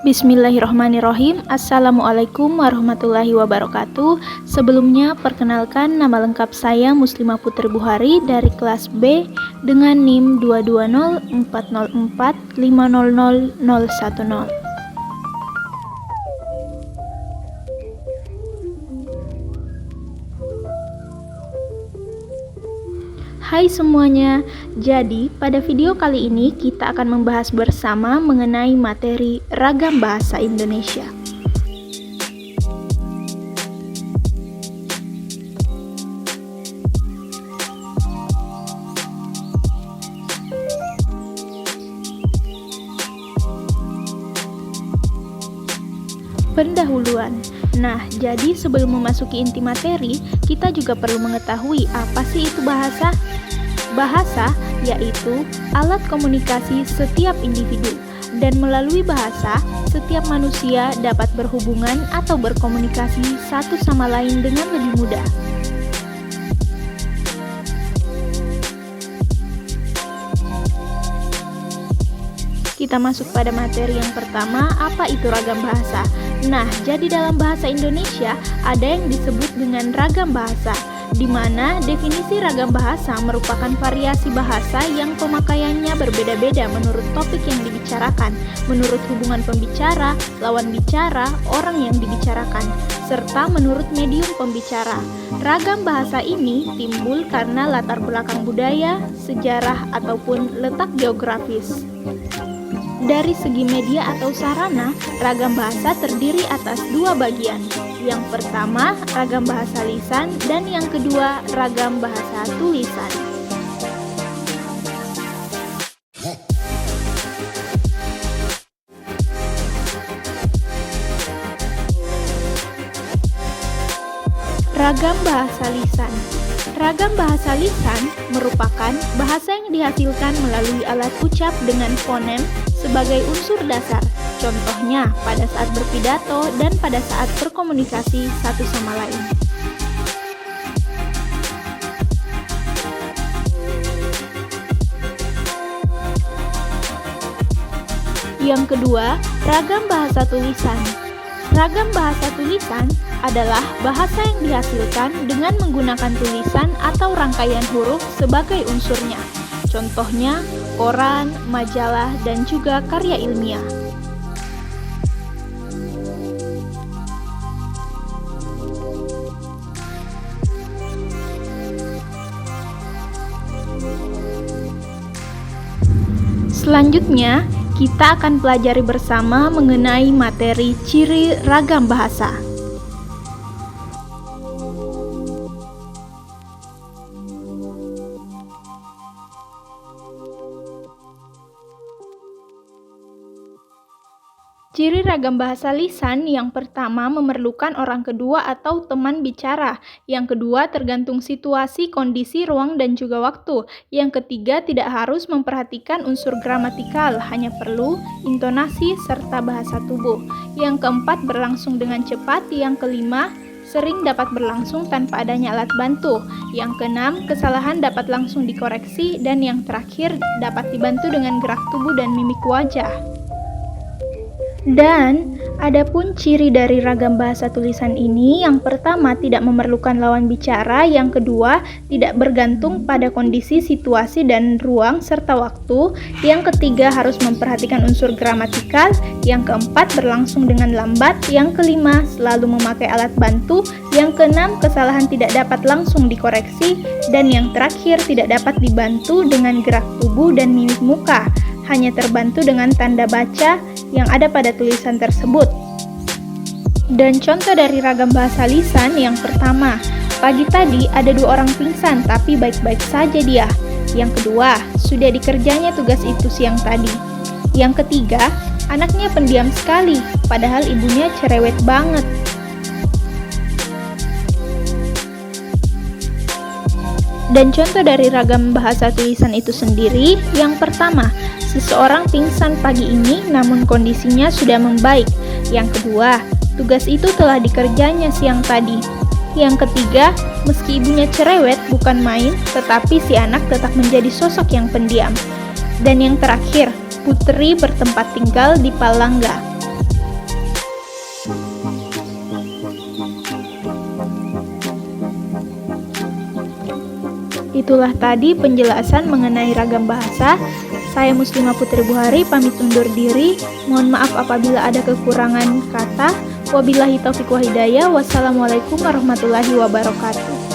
Bismillahirrahmanirrahim. Assalamualaikum warahmatullahi wabarakatuh. Sebelumnya, perkenalkan nama lengkap saya Muslimah Putri Buhari dari kelas B dengan NIM 22040450010. Hai semuanya, jadi pada video kali ini kita akan membahas bersama mengenai materi ragam bahasa Indonesia. Pendahuluan. Nah, jadi sebelum memasuki inti materi, kita juga perlu mengetahui apa sih itu bahasa. Bahasa yaitu alat komunikasi setiap individu, dan melalui bahasa, setiap manusia dapat berhubungan atau berkomunikasi satu sama lain dengan lebih mudah. Kita masuk pada materi yang pertama, apa itu ragam bahasa. Nah, jadi dalam bahasa Indonesia ada yang disebut dengan ragam bahasa, di mana definisi ragam bahasa merupakan variasi bahasa yang pemakaiannya berbeda-beda menurut topik yang dibicarakan, menurut hubungan pembicara, lawan bicara, orang yang dibicarakan, serta menurut medium pembicara. Ragam bahasa ini timbul karena latar belakang budaya, sejarah, ataupun letak geografis. Dari segi media atau sarana, ragam bahasa terdiri atas dua bagian. Yang pertama, ragam bahasa lisan, dan yang kedua, ragam bahasa tulisan. Ragam bahasa lisan. Ragam bahasa lisan merupakan bahasa yang dihasilkan melalui alat ucap dengan fonem sebagai unsur dasar. Contohnya pada saat berpidato dan pada saat berkomunikasi satu sama lain. Yang kedua, ragam bahasa tulisan. Ragam bahasa tulisan adalah bahasa yang dihasilkan dengan menggunakan tulisan atau rangkaian huruf sebagai unsurnya. Contohnya, koran, majalah, dan juga karya ilmiah. Selanjutnya, kita akan pelajari bersama mengenai materi ciri ragam bahasa. Ciri ragam bahasa lisan yang pertama memerlukan orang kedua atau teman bicara. Yang kedua tergantung situasi, kondisi, ruang, dan juga waktu. Yang ketiga tidak harus memperhatikan unsur gramatikal, hanya perlu intonasi serta bahasa tubuh. Yang keempat berlangsung dengan cepat. Yang kelima sering dapat berlangsung tanpa adanya alat bantu. Yang keenam kesalahan dapat langsung dikoreksi. Dan yang terakhir dapat dibantu dengan gerak tubuh dan mimik wajah. Dan adapun ciri dari ragam bahasa tulisan ini, yang pertama tidak memerlukan lawan bicara, yang kedua tidak bergantung pada kondisi, situasi, dan ruang serta waktu, yang ketiga harus memperhatikan unsur gramatikal, yang keempat berlangsung dengan lambat, yang kelima selalu memakai alat bantu, yang keenam kesalahan tidak dapat langsung dikoreksi, dan yang terakhir tidak dapat dibantu dengan gerak tubuh dan mimik muka, hanya terbantu dengan tanda baca yang ada pada tulisan tersebut. Dan contoh dari ragam bahasa lisan yang pertama, pagi tadi ada 2 orang pingsan tapi baik-baik saja dia. Yang kedua, sudah dikerjanya tugas itu siang tadi. Yang ketiga, anaknya pendiam sekali padahal ibunya cerewet banget. Dan contoh dari ragam bahasa tulisan itu sendiri, yang pertama, seseorang pingsan pagi ini namun kondisinya sudah membaik. Yang kedua, tugas itu telah dikerjanya siang tadi. Yang ketiga, meski ibunya cerewet bukan main, tetapi si anak tetap menjadi sosok yang pendiam. Dan yang terakhir, Putri bertempat tinggal di Palangga. Itulah tadi penjelasan mengenai ragam bahasa. Saya Muslimah Putri Buhari pamit undur diri. Mohon maaf apabila ada kekurangan kata. Wabillahi taufiq wa hidayah. Wassalamualaikum warahmatullahi wabarakatuh.